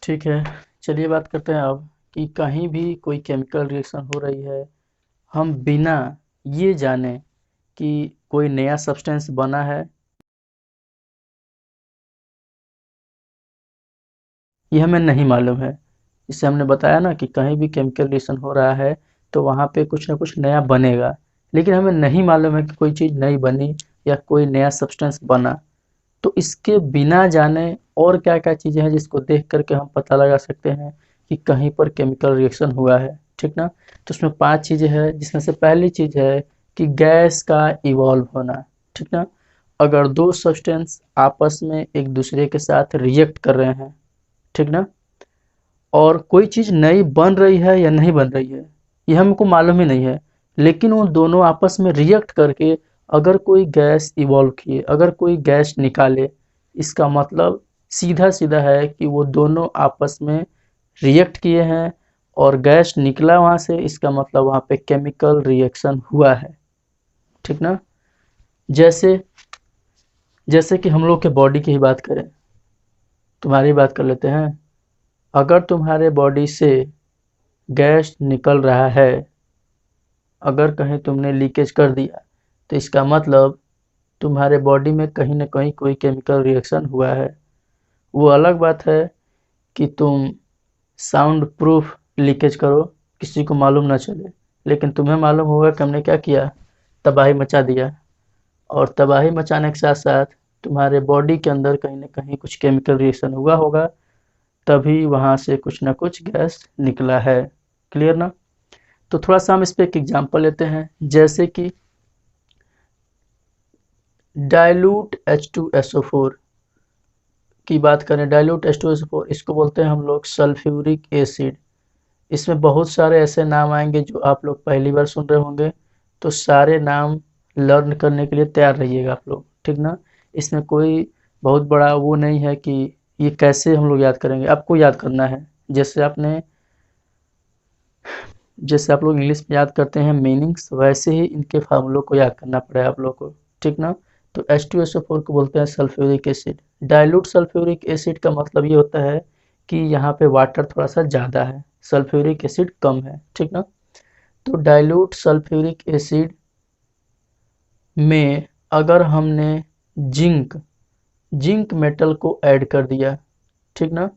ठीक है। चलिए बात करते हैं अब कि कहीं भी कोई केमिकल रिएक्शन हो रही है, हम बिना ये जाने कि कोई नया सब्सटेंस बना है, ये हमें नहीं मालूम है। जैसे हमने बताया ना कि कहीं भी केमिकल रिएक्शन हो रहा है तो वहाँ पे कुछ ना कुछ नया बनेगा, लेकिन हमें नहीं मालूम है कि कोई चीज़ नई बनी या कोई नया सब्सटेंस बना। तो इसके बिना जाने और क्या-क्या चीज़ें हैं जिसको देख कर के हम पता लगा सकते हैं कि कहीं पर केमिकल रिएक्शन हुआ है, ठीक ना? तो उसमें 5 चीज़ें हैं जिसमें से पहली चीज़ है कि गैस का इवॉल्व होना, ठीक ना? अगर 2 सब्सटेंस आपस में एक दूसरे के साथ रिएक्ट कर रहे हैं, ठीक ना? और कोई चीज़ नई बन रही है या नहीं बन रही है, ये हमको मालूम ही नहीं है। लेकिन वो दोनों आपस में रिएक्ट करके अगर कोई गैस इवॉल्व किए, अगर कोई गैस निकाले, इसका मतलब सीधा-सीधा है कि वो दोनों आपस में रिएक्ट किए हैं और गैस निकला वहाँ से, इसका मतलब वहाँ पे केमिकल रिएक्शन हुआ है, ठीक ना? जैसे जैसे कि हम लोग के बॉडी की ही बात करें, तुम्हारी बात कर लेते हैं। अगर तुम्हारे बॉडी से गैस निकल रहा है, अगर कहीं तुमने लीकेज कर दिया, तो इसका मतलब तुम्हारे बॉडी में कहीं न कहीं कोई केमिकल रिएक्शन हुआ है। वो अलग बात है कि तुम साउंड प्रूफ लीकेज करो, किसी को मालूम ना चले, लेकिन तुम्हें मालूम होगा कि हमने क्या किया, तबाही मचा दिया। और तबाही मचाने के साथ साथ तुम्हारे बॉडी के अंदर कहीं न कहीं कुछ केमिकल रिएक्शन हुआ होगा, तभी वहाँ से कुछ ना कुछ गैस निकला है। क्लियर ना? तो थोड़ा सा हम इस पे एक एग्जांपल लेते हैं, जैसे कि डाइल्यूट H2SO4 की बात करें। डाइल्यूट H2SO4 इसको बोलते हैं हम लोग सल्फ्यूरिक एसिड। इसमें बहुत सारे ऐसे नाम आएंगे जो आप लोग पहली बार सुन रहे होंगे, तो सारे नाम लर्न करने के लिए तैयार रहिएगा आप लोग, ठीक ना? इसमें कोई बहुत बड़ा वो नहीं है कि ये कैसे हम लोग याद करेंगे, आपको याद करना है। जैसे आपने जैसे आप लोग इंग्लिश में याद करते हैं मीनिंग्स, वैसे ही इनके फार्मूलों को याद करना पड़ेगा आप लोग को, ठीक ना? तो H2SO4 को बोलते हैं sulphuric acid. Dilute sulphuric acid का मतलब ये होता है कि यहाँ पे वाटर थोड़ा सा ज़्यादा है, सल्फ्यूरिक एसिड कम है, ठीक ना? तो डाइल्यूट सल्फ्यूरिक एसिड में अगर हमने जिंक जिंक मेटल को ऐड कर दिया, ठीक ना?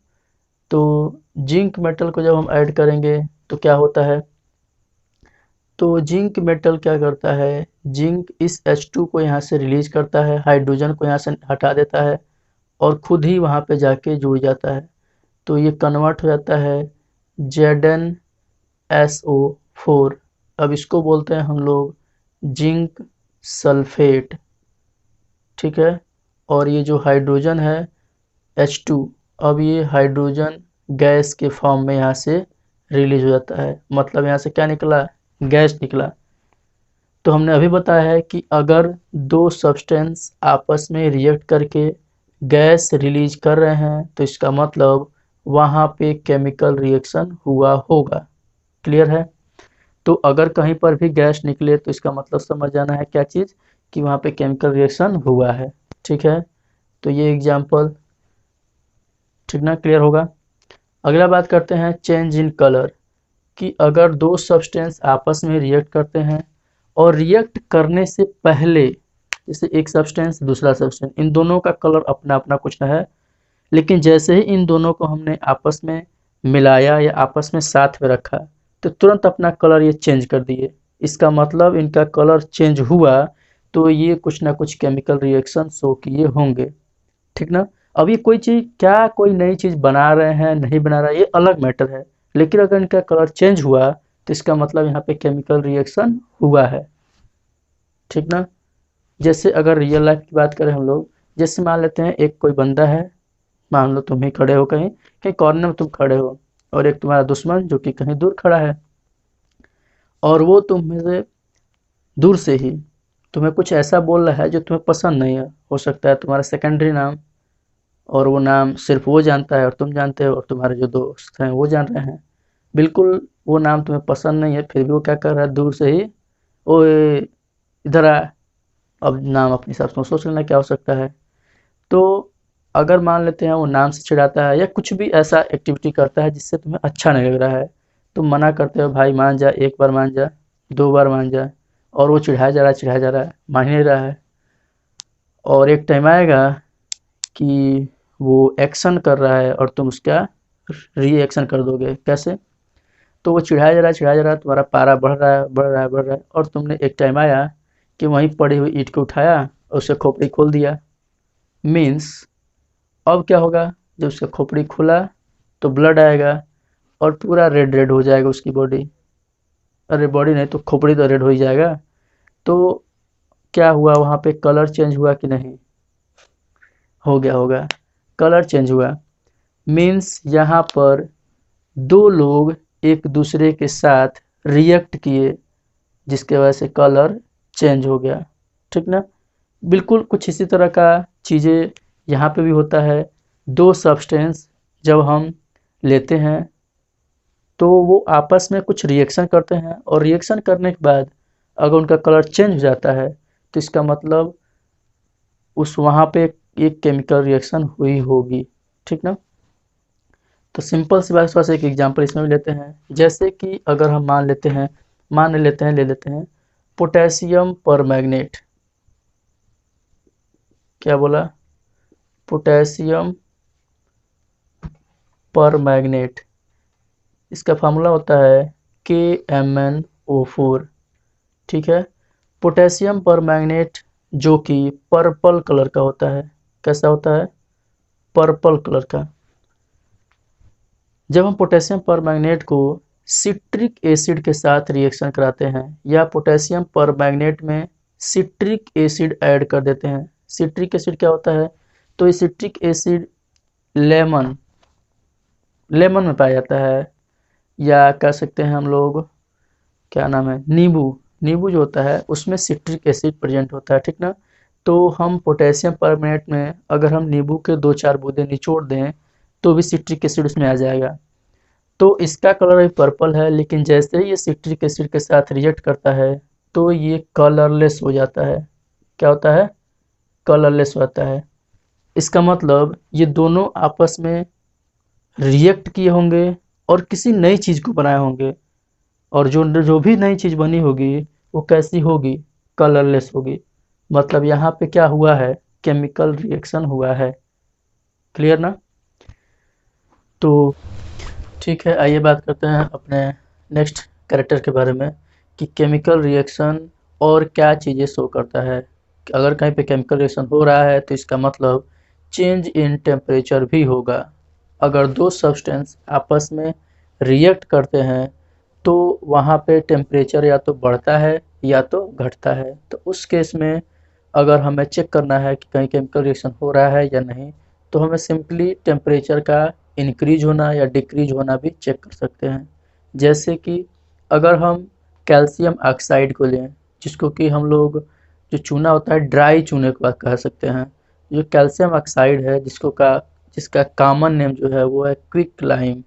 तो जिंक मेटल को जब हम ऐड करेंगे तो क्या होता है, तो जिंक मेटल क्या करता है, जिंक इस H2 को यहाँ से रिलीज करता है, हाइड्रोजन को यहाँ से हटा देता है और खुद ही वहाँ पे जाके जुड़ जाता है। तो ये कन्वर्ट हो जाता है ZnSO4। अब इसको बोलते हैं हम लोग जिंक सल्फेट, ठीक है? और ये जो हाइड्रोजन है H2, अब ये हाइड्रोजन गैस के फॉर्म में यहाँ से रिलीज हो जाता है, मतलब यहाँ से क्या निकला, गैस निकला। तो हमने अभी बताया है कि अगर दो सब्सटेंस आपस में रिएक्ट करके गैस रिलीज कर रहे हैं तो इसका मतलब वहाँ पे केमिकल रिएक्शन हुआ होगा। क्लियर है? तो अगर कहीं पर भी गैस निकले तो इसका मतलब समझ जाना है क्या चीज़, कि वहाँ पे केमिकल रिएक्शन हुआ है। ठीक है? तो ये एग्जाम्पल, ठीक ना, क्लियर होगा। अगला बात करते हैं चेंज इन कलर, कि अगर दो सब्सटेंस आपस में रिएक्ट करते हैं और रिएक्ट करने से पहले, जैसे एक सब्सटेंस दूसरा सब्सटेंस, इन दोनों का कलर अपना अपना कुछ ना है, लेकिन जैसे ही इन दोनों को हमने आपस में मिलाया या आपस में साथ में रखा तो तुरंत अपना कलर ये चेंज कर दिए। इसका मतलब इनका कलर चेंज हुआ, तो ये कुछ ना कुछ केमिकल रिएक्शन शो किए होंगे, ठीक ना? अब ये कोई चीज़, क्या कोई नई चीज़ बना रहे हैं नहीं बना रहा है, ये अलग मैटर है, लेकिन अगर इनका कलर चेंज हुआ तो इसका मतलब यहाँ पे केमिकल रिएक्शन हुआ है, ठीक ना? जैसे अगर रियल लाइफ की बात करें हम लोग, जैसे मान लेते हैं एक कोई बंदा है, मान लो तुम ही खड़े हो कहीं कहीं कॉर्नर में तुम खड़े हो, और एक तुम्हारा दुश्मन जो कि कहीं दूर खड़ा है, और वो तुम्हें से दूर से ही तुम्हें कुछ ऐसा बोल रहा है जो तुम्हें पसंद नहीं है। हो सकता है तुम्हारा सेकेंडरी नाम, और वो नाम सिर्फ वो जानता है और तुम जानते हो और तुम्हारे जो दोस्त हैं वो जान रहे हैं। बिल्कुल वो नाम तुम्हें पसंद नहीं है, फिर भी वो क्या कर रहा है, दूर से ही, ओए इधर आ। अब नाम अपने हिसाब से सोच लेना क्या हो सकता है। तो अगर मान लेते हैं वो नाम से चिढ़ाता है या कुछ भी ऐसा एक्टिविटी करता है जिससे तुम्हें अच्छा नहीं लग रहा है, तुम मना करते हो भाई मान जा, एक बार मान जा, दो बार मान जा, और वो चिढ़ाया जा रहा है, मान ही नहीं रहा है। और एक टाइम आएगा कि वो एक्शन कर रहा है और तुम उसका रिएक्शन कर दोगे। कैसे? तो वो चिढ़ाया जा रहा है, तुम्हारा पारा बढ़ रहा है, और तुमने एक टाइम आया कि वहीं पड़ी हुई ईंट को उठाया और उससे खोपड़ी खोल दिया। मीन्स अब क्या होगा, जब उसका खोपड़ी खुला तो ब्लड आएगा और पूरा रेड रेड हो जाएगा उसकी बॉडी। अरे बॉडी नहीं तो खोपड़ी तो रेड हो ही जाएगा। तो क्या हुआ वहाँ पे, कलर चेंज हुआ कि नहीं? हो गया होगा, कलर चेंज हुआ। मीन्स यहाँ पर दो लोग एक दूसरे के साथ रिएक्ट किए जिसके वजह से कलर चेंज हो गया। ठीक ना? बिल्कुल कुछ इसी तरह का चीज़ें यहाँ पे भी होता है। दो सब्सटेंस जब हम लेते हैं तो वो आपस में कुछ रिएक्शन करते हैं, और रिएक्शन करने के बाद अगर उनका कलर चेंज हो जाता है तो इसका मतलब उस वहाँ पे एक केमिकल रिएक्शन हुई होगी। ठीक ना? तो सिंपल सी बात, थोड़ा सा एक एग्जांपल इसमें भी लेते हैं। जैसे कि अगर हम ले लेते हैं पोटेशियम परमैंगनेट। क्या बोला? Potassium permanganate. इसका फार्मूला होता है KMnO4। ठीक है? पोटेशियम परमैंगनेट जो कि पर्पल कलर का होता है। कैसा होता है? पर्पल कलर का। जब हम पोटेशियम परमैंगनेट को सिट्रिक एसिड के साथ रिएक्शन कराते हैं या पोटेशियम परमैंगनेट में सिट्रिक एसिड ऐड कर देते हैं। सिट्रिक एसिड क्या होता है? तो ये सिट्रिक एसिड लेमन लेमन में पाया जाता है, या कह सकते हैं हम लोग, क्या नाम है, नींबू। नींबू जो होता है उसमें सिट्रिक एसिड प्रेजेंट होता है। ठीक ना? तो हम पोटेशियम परमैंगनेट में अगर हम नींबू के 2-4 बूंदे निचोड़ दें तो भी सिट्रिक एसिड उसमें आ जाएगा। तो इसका कलर अभी पर्पल है, लेकिन जैसे ही ये सिट्रिक एसिड के साथ रिएक्ट करता है तो ये कलरलेस हो जाता है। क्या होता है? कलरलेस होता है। इसका मतलब ये दोनों आपस में रिएक्ट किए होंगे और किसी नई चीज़ को बनाए होंगे, और जो जो भी नई चीज़ बनी होगी वो कैसी होगी? कलरलेस होगी। मतलब यहाँ पे क्या हुआ है? केमिकल रिएक्शन हुआ है। क्लियर ना? तो ठीक है, आइए बात करते हैं अपने नेक्स्ट कैरेक्टर के बारे में कि केमिकल रिएक्शन और क्या चीज़ें शो करता है। अगर कहीं पे केमिकल रिएक्शन हो रहा है तो इसका मतलब चेंज इन टेम्परेचर भी होगा। अगर दो सब्सटेंस आपस में रिएक्ट करते हैं तो वहाँ पे टेम्परेचर या तो बढ़ता है या तो घटता है। तो उस केस में अगर हमें चेक करना है कि कहीं केमिकल रिएक्शन हो रहा है या नहीं, तो हमें सिंपली टेम्परेचर का इंक्रीज होना या डिक्रीज होना भी चेक कर सकते हैं। जैसे कि अगर हम कैल्शियम ऑक्साइड को लें, जिसको कि हम लोग, जो चूना होता है ड्राई चूने को कह सकते हैं, जो कैल्शियम ऑक्साइड है जिसका कॉमन नेम जो है वो है क्विक लाइम।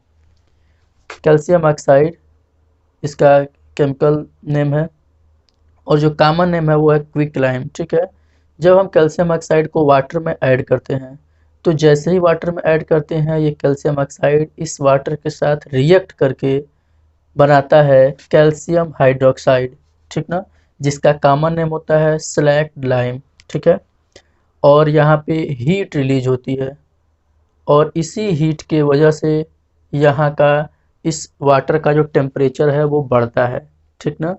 कैल्शियम ऑक्साइड इसका केमिकल नेम है, और जो कॉमन नेम है वो है क्विक लाइम। ठीक है? जब हम कैल्शियम ऑक्साइड को वाटर में ऐड करते हैं तो जैसे ही वाटर में ऐड करते हैं ये कैल्शियम ऑक्साइड इस वाटर के साथ रिएक्ट करके बनाता है कैल्शियम हाइड्रोक्साइड। ठीक ना? जिसका कॉमन नेम होता है स्लैक्ड लाइम। ठीक है? और यहाँ पे हीट रिलीज होती है, और इसी हीट के वजह से यहाँ का इस वाटर का जो टेम्परेचर है वो बढ़ता है। ठीक ना?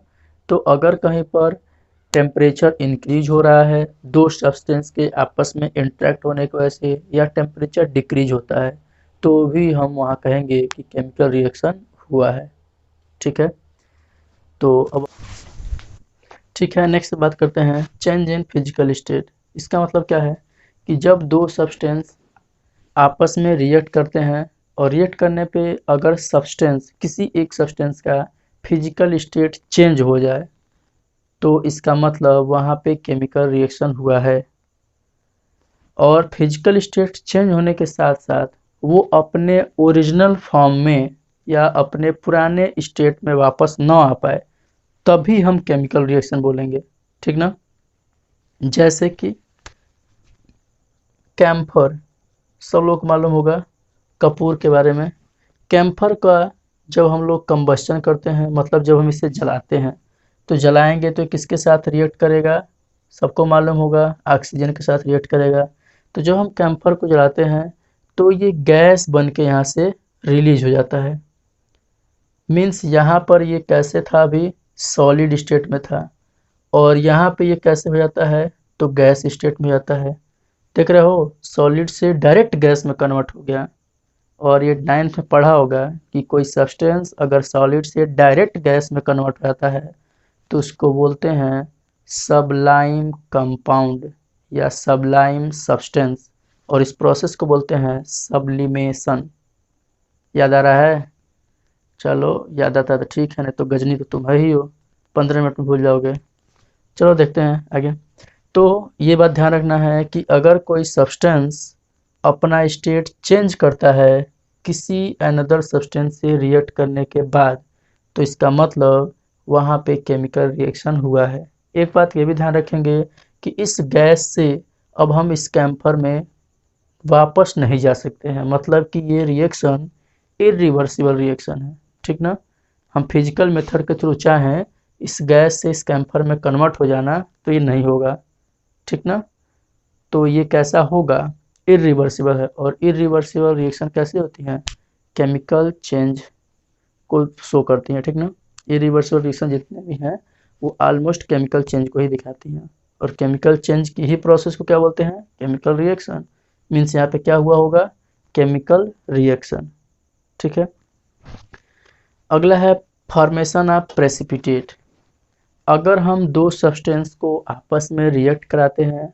तो अगर कहीं पर टेम्परेचर इंक्रीज हो रहा है दो सब्सटेंस के आपस में इंटरेक्ट होने की वजह से, या टेम्परेचर डिक्रीज होता है, तो भी हम वहाँ कहेंगे कि केमिकल रिएक्शन हुआ है। ठीक है? तो अब ठीक है, नेक्स्ट बात करते हैं चेंज इन फिजिकल स्टेट। इसका मतलब क्या है कि जब दो सब्सटेंस आपस में रिएक्ट करते हैं और रिएक्ट करने पे अगर किसी एक सब्सटेंस का फिजिकल स्टेट चेंज हो जाए तो इसका मतलब वहाँ पे केमिकल रिएक्शन हुआ है। और फिजिकल स्टेट चेंज होने के साथ साथ वो अपने ओरिजिनल फॉर्म में या अपने पुराने स्टेट में वापस ना आ पाए, तभी हम केमिकल रिएक्शन बोलेंगे। ठीक ना? जैसे कि कैम्फर सब लोग को मालूम होगा कपूर के बारे में। कैम्फर का जब हम लोग कंबस्चन करते हैं, मतलब जब हम इसे जलाते हैं, तो जलाएंगे तो किसके साथ रिएक्ट करेगा, सबको मालूम होगा ऑक्सीजन के साथ रिएक्ट करेगा। तो जब हम कैम्फर को जलाते हैं तो ये गैस बन के यहाँ से रिलीज हो जाता है। मीन्स यहाँ पर ये कैसे था, अभी सॉलिड स्टेट में था, और यहाँ पे ये कैसे हो जाता है, तो गैस स्टेट में जाता है। देख रहे हो, सॉलिड से डायरेक्ट गैस में कन्वर्ट हो गया। और ये 9th में पढ़ा होगा कि कोई सब्सटेंस अगर सॉलिड से डायरेक्ट गैस में कन्वर्ट हो जाता है तो उसको बोलते हैं सबलाइम कंपाउंड या सबलाइम सब्सटेंस, और इस प्रोसेस को बोलते हैं सब्लिमेशन। याद आ रहा है? चलो याद आता है तो ठीक है, नहीं तो गजनी तो तुम है ही हो, 15 मिनट में भूल जाओगे। चलो देखते हैं आगे। तो ये बात ध्यान रखना है कि अगर कोई सब्सटेंस अपना स्टेट चेंज करता है किसी अनदर सब्सटेंस से रिएक्ट करने के बाद, तो इसका मतलब वहाँ पे केमिकल रिएक्शन हुआ है। एक बात ये भी ध्यान रखेंगे कि इस गैस से अब हम इस कैम्फर में वापस नहीं जा सकते हैं, मतलब कि ये रिएक्शन इरिवर्सिबल रिएक्शन है, ठीक ना। हम फिजिकल मेथड के थ्रू चाहें इस गैस से इस कैम्फर में कन्वर्ट हो जाना तो ये नहीं होगा, ठीक ना। तो ये कैसा होगा, इरिवर्सिबल है। और इरिवर्सिबल रिएक्शन कैसे होती हैं, केमिकल चेंज को शो करती हैं, ठीक ना। इरिवर्सिबल रिएक्शन जितने भी हैं वो ऑलमोस्ट केमिकल चेंज को ही दिखाती हैं, और केमिकल चेंज की ही प्रोसेस को क्या बोलते हैं, केमिकल रिएक्शन। मीन्स यहाँ पे क्या हुआ होगा, केमिकल रिएक्शन, ठीक है। अगला है फॉर्मेशन ऑफ प्रेसिपिटेट। अगर हम दो सब्सटेंस को आपस में रिएक्ट कराते हैं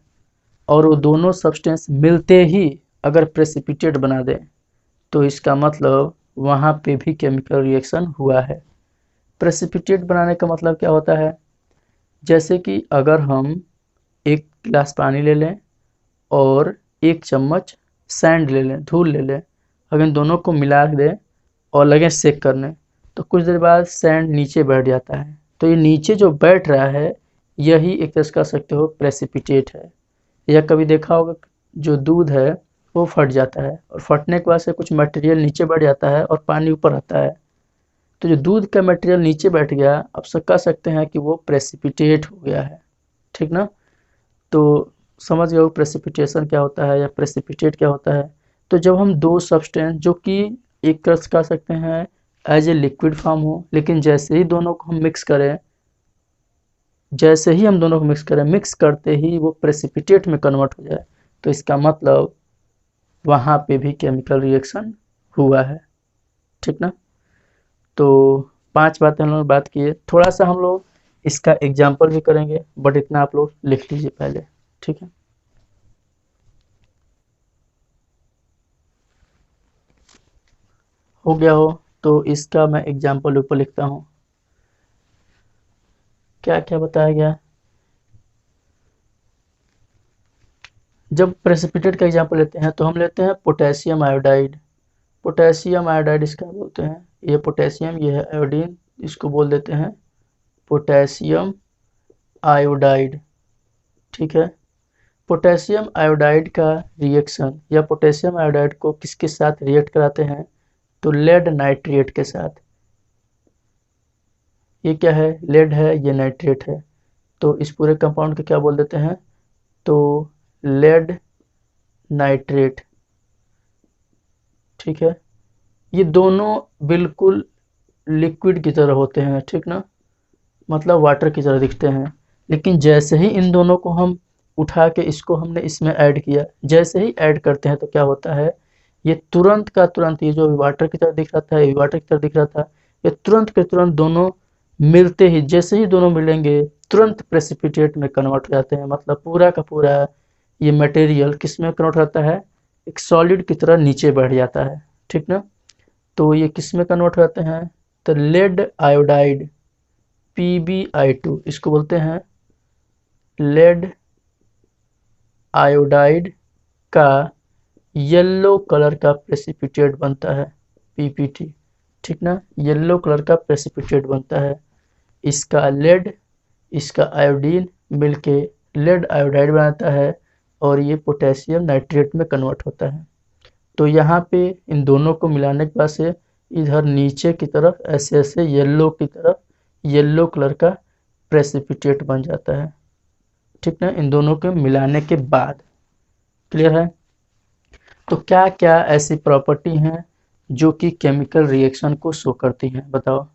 और वो दोनों सब्सटेंस मिलते ही अगर प्रेसिपिटेट बना दें, तो इसका मतलब वहाँ पे भी केमिकल रिएक्शन हुआ है। प्रेसिपिटेट बनाने का मतलब क्या होता है, जैसे कि अगर हम एक गिलास पानी ले लें और 1 चम्मच सैंड ले लें, धूल ले लें, अगर इन दोनों को मिला दें और लगे सेक करने, तो कुछ देर बाद सैंड नीचे बैठ जाता है। तो ये नीचे जो बैठ रहा है यही एक तरह से कह सकते हो प्रेसिपिटेट है। या कभी देखा होगा जो दूध है वो फट जाता है, और फटने के बाद से कुछ मटेरियल नीचे बैठ जाता है और पानी ऊपर आता है। तो जो दूध का मटेरियल नीचे बैठ गया, अब सब कह सकते हैं कि वो प्रेसिपिटेट हो गया है, ठीक ना। तो समझ गए प्रेसिपिटेशन क्या होता है या प्रेसिपिटेट क्या होता है। तो जब हम दो सब्सटेंस जो कि एक तरह से कह सकते हैं एज ए लिक्विड फॉर्म हो, लेकिन जैसे ही दोनों को हम मिक्स करें, जैसे ही हम दोनों को मिक्स करें, मिक्स करते ही वो प्रेसिपिटेट में कन्वर्ट हो जाए, तो इसका मतलब वहाँ पे भी केमिकल रिएक्शन हुआ है, ठीक ना। तो 5 बातें हम लोग बात किए, थोड़ा सा हम लोग इसका एग्जाम्पल भी करेंगे, बट इतना आप लोग लिख लीजिए पहले, ठीक है। हो गया हो तो इसका मैं एग्जाम्पल ऊपर लिखता हूँ। क्या क्या बताया गया, जब प्रेसिपिटेट का एग्जाम्पल लेते हैं तो हम लेते हैं पोटेशियम आयोडाइड। पोटेशियम आयोडाइड इसका बोलते हैं, ये पोटेशियम, ये है आयोडीन, इसको बोल देते हैं पोटेशियम आयोडाइड, ठीक है। पोटेशियम आयोडाइड का रिएक्शन या पोटेशियम आयोडाइड को किसके साथ रिएक्ट कराते हैं, तो लेड नाइट्रेट के साथ। ये क्या है, लेड है, ये नाइट्रेट है, तो इस पूरे कंपाउंड को क्या बोल देते हैं, तो लेड नाइट्रेट, ठीक है। ये दोनों बिल्कुल लिक्विड की तरह होते हैं, ठीक ना, मतलब वाटर की तरह दिखते हैं। लेकिन जैसे ही इन दोनों को हम उठा के इसको हमने इसमें ऐड किया, जैसे ही ऐड करते हैं तो क्या होता है, ये तुरंत का तुरंत, ये जो वाटर की तरह दिख रहा था, ये वाटर की तरह दिख रहा था, ये तुरंत के तुरंत दोनों मिलते ही, जैसे ही दोनों मिलेंगे तुरंत प्रेसिपिटेट में कन्वर्ट हो जाते हैं। मतलब पूरा का पूरा ये मटेरियल किस में कन्वर्ट होता है, एक सॉलिड की तरह नीचे बैठ जाता है, ठीक ना। तो ये किस में कन्वर्ट हो जाते हैं, तो लेड आयोडाइड PbI2, इसको बोलते हैं लेड आयोडाइड का येलो कलर का प्रेसिपिटेट बनता है, PPT, ठीक ना, येलो कलर का प्रेसिपिटेट बनता है। इसका लेड, इसका आयोडीन मिलके लेड आयोडाइड बनाता है, और ये पोटेशियम नाइट्रेट में कन्वर्ट होता है। तो यहाँ पे इन दोनों को मिलाने के बाद से इधर नीचे की तरफ ऐसे ऐसे येलो की तरफ येलो कलर का प्रेसिपिटेट बन जाता है, ठीक ना, इन दोनों के मिलाने के बाद। क्लियर है? तो क्या क्या ऐसी प्रॉपर्टी हैं जो कि केमिकल रिएक्शन को शो करती हैं, बताओ।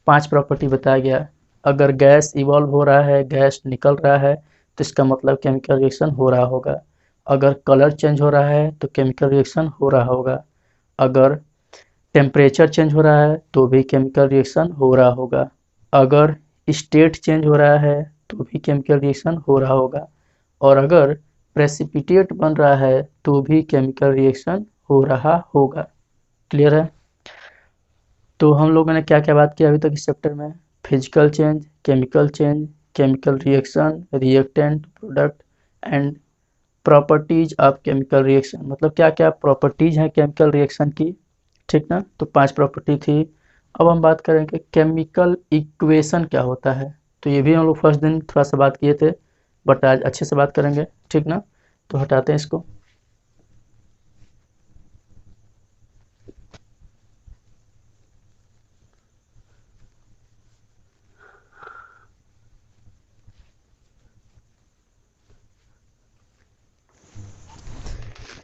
5 प्रॉपर्टी बताया गया है। अगर गैस इवॉल्व हो रहा है, गैस निकल रहा है, तो इसका मतलब केमिकल रिएक्शन हो रहा होगा। अगर कलर चेंज हो रहा है तो केमिकल रिएक्शन हो रहा होगा। अगर टेम्परेचर चेंज हो रहा है तो भी केमिकल रिएक्शन हो रहा होगा। अगर स्टेट चेंज हो रहा है तो भी केमिकल रिएक्शन हो रहा होगा। और अगर प्रेसिपिटेट बन रहा है तो भी केमिकल रिएक्शन हो रहा होगा। क्लियर है? तो हम लोगों ने क्या क्या बात की अभी तक इस चैप्टर में? Physical change, chemical reaction, reactant, product and properties of chemical reaction. मतलब क्या क्या प्रॉपर्टीज हैं केमिकल रिएक्शन की, ठीक ना। तो 5 प्रॉपर्टी थी। अब हम बात करेंगे केमिकल इक्वेशन क्या होता है। तो ये भी हम लोग फर्स्ट दिन थोड़ा सा बात किए थे, बट आज अच्छे से बात करेंगे, ठीक ना। तो हटाते हैं इसको।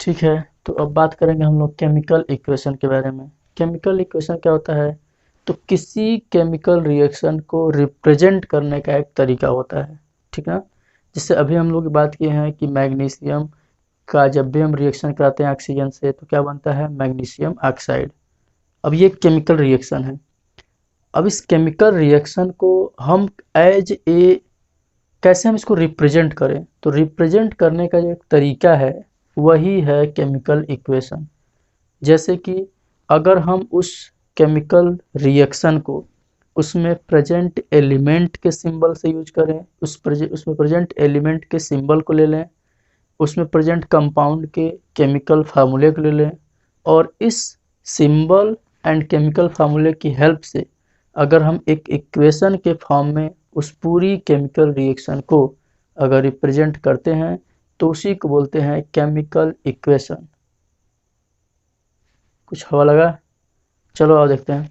ठीक है, तो अब बात करेंगे हम लोग केमिकल इक्वेशन के बारे में। केमिकल इक्वेशन क्या होता है? तो किसी केमिकल रिएक्शन को रिप्रेजेंट करने का एक तरीका होता है, ठीक है। जिससे अभी हम लोग बात किए हैं कि मैग्नीशियम का जब भी हम रिएक्शन कराते हैं ऑक्सीजन से तो क्या बनता है? Magnesium oxide. अब ये केमिकल रिएक्शन है। अब इस केमिकल रिएक्शन को हम एज ए कैसे हम इसको रिप्रेजेंट करें? तो रिप्रेजेंट करने का जो एक तरीका है वही है केमिकल इक्वेशन। जैसे कि अगर हम उस केमिकल रिएक्शन को उसमें प्रेजेंट एलिमेंट के सिंबल से यूज करें, उसमें प्रेजेंट एलिमेंट के सिंबल को ले लें, उसमें प्रेजेंट कंपाउंड के केमिकल फार्मूले को ले लें, और इस सिंबल एंड केमिकल फार्मूले की हेल्प से अगर हम एक इक्वेशन के फॉर्म में उस पूरी केमिकल रिएक्शन को अगर रिप्रेजेंट करते हैं तो उसी को बोलते हैं केमिकल इक्वेशन। कुछ हवा लगा? चलो आओ देखते हैं।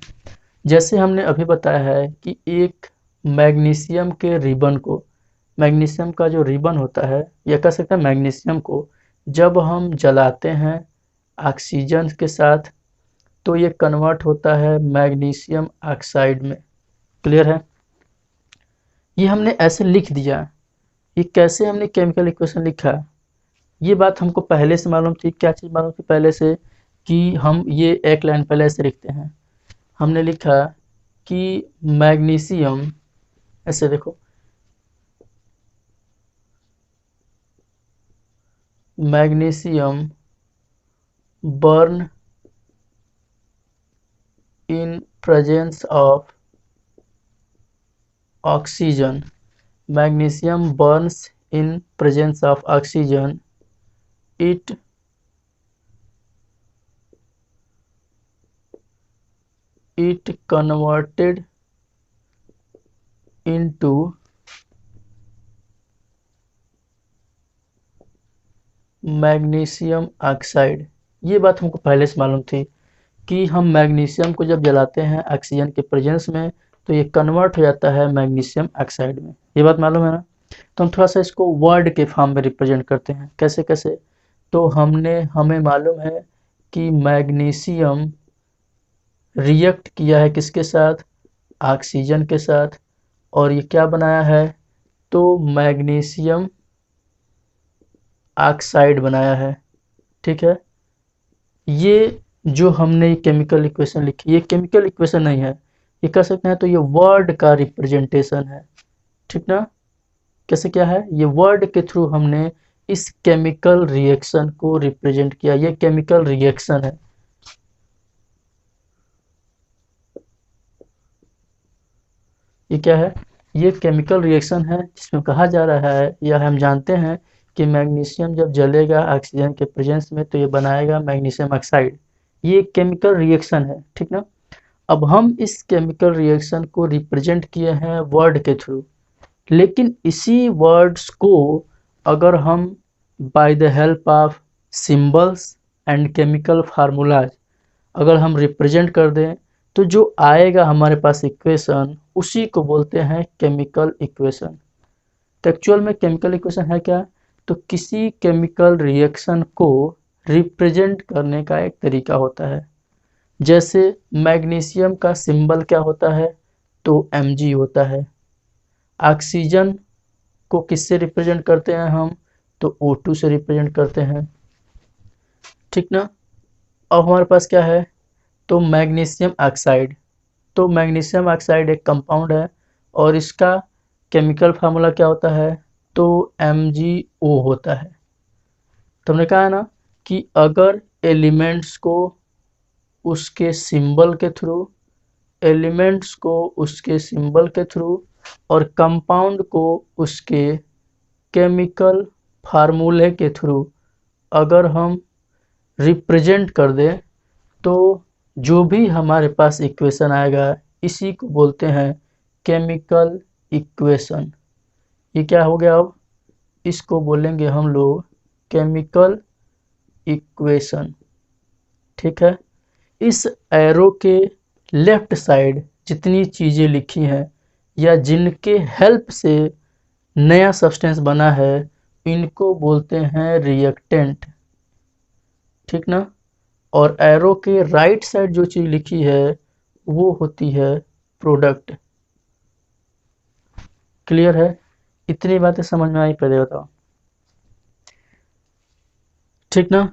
जैसे हमने अभी बताया है कि एक मैग्नीशियम के रिबन को, मैग्नीशियम का जो रिबन होता है या कह सकते हैं मैग्नीशियम को जब हम जलाते हैं ऑक्सीजन के साथ तो ये कन्वर्ट होता है मैग्नीशियम ऑक्साइड में। क्लियर है? ये हमने ऐसे लिख दिया। ये कैसे हमने केमिकल इक्वेशन लिखा? ये बात हमको पहले से मालूम थी। क्या चीज़ मालूम थी पहले से? कि हम ये एक लाइन पहले ऐसे लिखते हैं। हमने लिखा कि मैग्नीशियम, ऐसे देखो, magnesium burn in presence of oxygen, magnesium burns in presence of oxygen. It converted into magnesium oxide. ये बात हमको पहले से मालूम थी कि हम मैग्नीशियम को जब जलाते हैं ऑक्सीजन के प्रेजेंस में तो ये कन्वर्ट हो जाता है मैग्नीशियम ऑक्साइड में। ये बात मालूम है ना। तो हम थोड़ा सा इसको वर्ड के फॉर्म में रिप्रेजेंट करते हैं। कैसे कैसे? तो हमें मालूम है कि मैग्नीशियम रिएक्ट किया है किसके साथ? ऑक्सीजन के साथ। और ये क्या बनाया है? तो मैग्नीशियम ऑक्साइड बनाया है, ठीक है। ये जो हमने केमिकल इक्वेशन लिखी, ये केमिकल इक्वेशन नहीं है, ये कह सकते हैं तो ये वर्ड का रिप्रेजेंटेशन है, ठीक ना। कैसे क्या है? ये वर्ड के थ्रू हमने इस केमिकल रिएक्शन को रिप्रेजेंट किया। ये केमिकल रिएक्शन है। ये क्या है? ये केमिकल रिएक्शन है जिसमें कहा जा रहा है या हम जानते हैं कि मैग्नीशियम जब जलेगा ऑक्सीजन के प्रेजेंस में तो ये बनाएगा मैग्नीशियम ऑक्साइड। ये एक केमिकल रिएक्शन है, ठीक ना। अब हम इस केमिकल रिएक्शन को रिप्रेजेंट किए हैं वर्ड के थ्रू, लेकिन इसी वर्ड्स को अगर हम by the help of symbols and chemical formulas अगर हम रिप्रेजेंट कर दें तो जो आएगा हमारे पास इक्वेशन उसी को बोलते हैं केमिकल इक्वेशन। तो एक्चुअल में केमिकल इक्वेशन है क्या? तो किसी केमिकल रिएक्शन को रिप्रेजेंट करने का एक तरीका होता है। जैसे मैग्नीशियम का सिंबल क्या होता है? तो Mg होता है। ऑक्सीजन को किससे रिप्रेजेंट करते हैं हम? तो O2 से रिप्रेजेंट करते हैं, ठीक ना। अब हमारे पास क्या है? तो मैग्नीशियम ऑक्साइड। तो मैग्नीशियम ऑक्साइड एक कंपाउंड है और इसका केमिकल फार्मूला क्या होता है? तो MgO होता है। तो हमने कहा है ना कि अगर एलिमेंट्स को उसके सिंबल के थ्रू और कंपाउंड को उसके केमिकल फार्मूले के थ्रू अगर हम रिप्रेजेंट कर दें तो जो भी हमारे पास इक्वेशन आएगा इसी को बोलते हैं केमिकल इक्वेशन। ये क्या हो गया? अब इसको बोलेंगे हम लोग केमिकल इक्वेशन, ठीक है। इस एरो के लेफ्ट साइड जितनी चीज़ें लिखी हैं या जिनके हेल्प से नया सब्सटेंस बना है इनको बोलते हैं रिएक्टेंट, ठीक ना। और एरो के राइट साइड जो चीज़ लिखी है वो होती है प्रोडक्ट। क्लियर है? इतनी बातें समझ में आई? पहले बताओ, ठीक ना।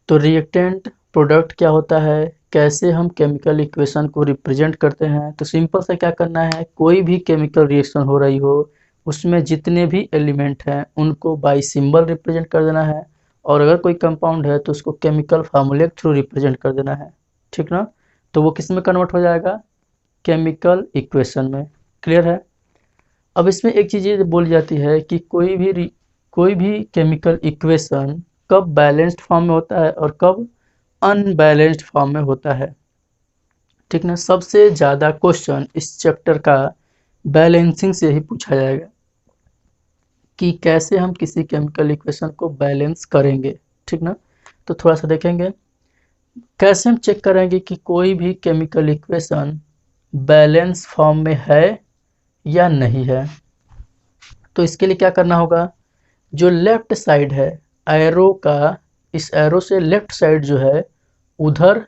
तो रिएक्टेंट, प्रोडक्ट क्या होता है, कैसे हम केमिकल इक्वेशन को रिप्रेजेंट करते हैं? तो सिंपल से क्या करना है, कोई भी केमिकल रिएक्शन हो रही हो उसमें जितने भी एलिमेंट हैं उनको बाय सिंबल रिप्रेजेंट कर देना है और अगर कोई कंपाउंड है तो उसको केमिकल फार्मूले के थ्रू रिप्रेजेंट कर देना है, ठीक ना। तो वो किस में कन्वर्ट हो जाएगा? केमिकल इक्वेशन में। क्लियर है? अब इसमें एक चीज़ ये बोली जाती है कि कोई भी केमिकल इक्वेशन कब बैलेंस्ड फॉर्म में होता है और कब अनबैलेंस्ड फॉर्म में होता है, ठीक ना। सबसे ज़्यादा क्वेश्चन इस चैप्टर का बैलेंसिंग से ही पूछा जाएगा कि कैसे हम किसी केमिकल इक्वेशन को बैलेंस करेंगे, ठीक ना। तो थोड़ा सा देखेंगे कैसे हम चेक करेंगे कि कोई भी केमिकल इक्वेशन बैलेंस फॉर्म में है या नहीं है। तो इसके लिए क्या करना होगा, जो लेफ्ट साइड है एरो का, इस एरो से लेफ्ट साइड जो है उधर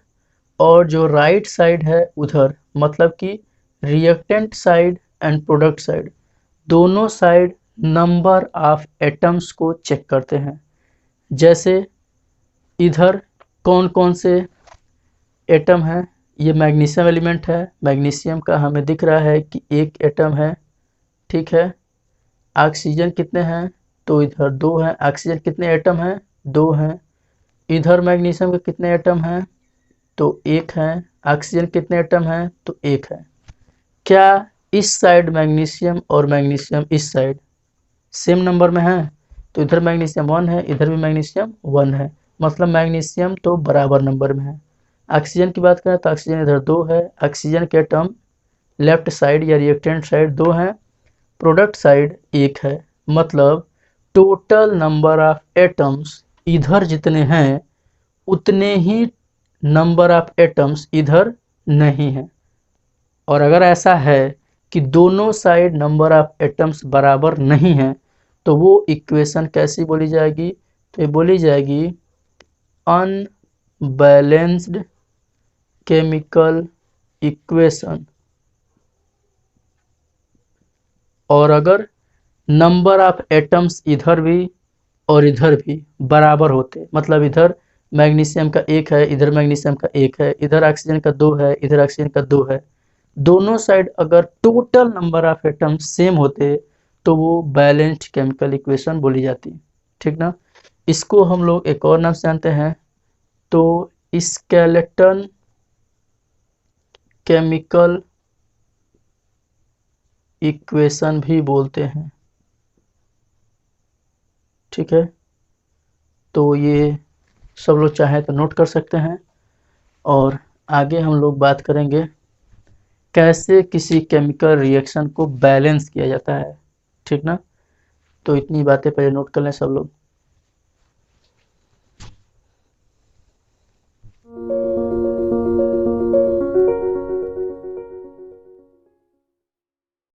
और जो राइट साइड है उधर, मतलब कि reactant side and product side, दोनों साइड नंबर ऑफ एटम्स को चेक करते हैं। जैसे इधर कौन कौन से एटम है, ये मैग्नीशियम एलिमेंट है, मैग्नीशियम का हमें दिख रहा है कि एक एटम है, ठीक है। ऑक्सीजन कितने हैं, तो इधर 2 हैं। ऑक्सीजन कितने एटम हैं, 2 हैं। इधर मैग्नीशियम के कितने एटम हैं, तो 1 है। ऑक्सीजन कितने एटम हैं, तो 1 है। क्या इस साइड मैग्नीशियम और मैग्नीशियम इस साइड सेम नंबर में है? तो इधर मैग्नीशियम 1 है, इधर भी मैग्नीशियम 1 है, मतलब मैग्नीशियम तो बराबर नंबर में है। ऑक्सीजन की बात करें तो ऑक्सीजन इधर 2 है, ऑक्सीजन के एटम लेफ्ट साइड या रिएक्टेंट साइड 2 हैं, प्रोडक्ट साइड 1 है, मतलब टोटल नंबर ऑफ एटम्स इधर जितने हैं उतने ही नंबर ऑफ एटम्स इधर नहीं है। और अगर ऐसा है कि दोनों साइड नंबर ऑफ एटम्स बराबर नहीं है तो वो इक्वेशन कैसी बोली जाएगी, तो ये बोली जाएगी अनबैलेंस्ड केमिकल इक्वेशन। और अगर नंबर ऑफ एटम्स इधर भी और इधर भी बराबर होते, मतलब इधर मैग्नीशियम का 1 है, इधर मैग्नीशियम का 1 है, इधर ऑक्सीजन का 2 है, इधर ऑक्सीजन का 2 है, दोनों साइड अगर total number of atoms same होते तो वो बैलेंस्ड केमिकल इक्वेशन बोली जाती, ठीक ना। इसको हम लोग एक और नाम से जानते हैं, तो स्केलेटन केमिकल इक्वेशन भी बोलते हैं, ठीक है। तो ये सब लोग चाहें तो नोट कर सकते हैं और आगे हम लोग बात करेंगे कैसे किसी केमिकल रिएक्शन को बैलेंस किया जाता है, ठीक ना। तो इतनी बातें पहले नोट कर लें सब लोग।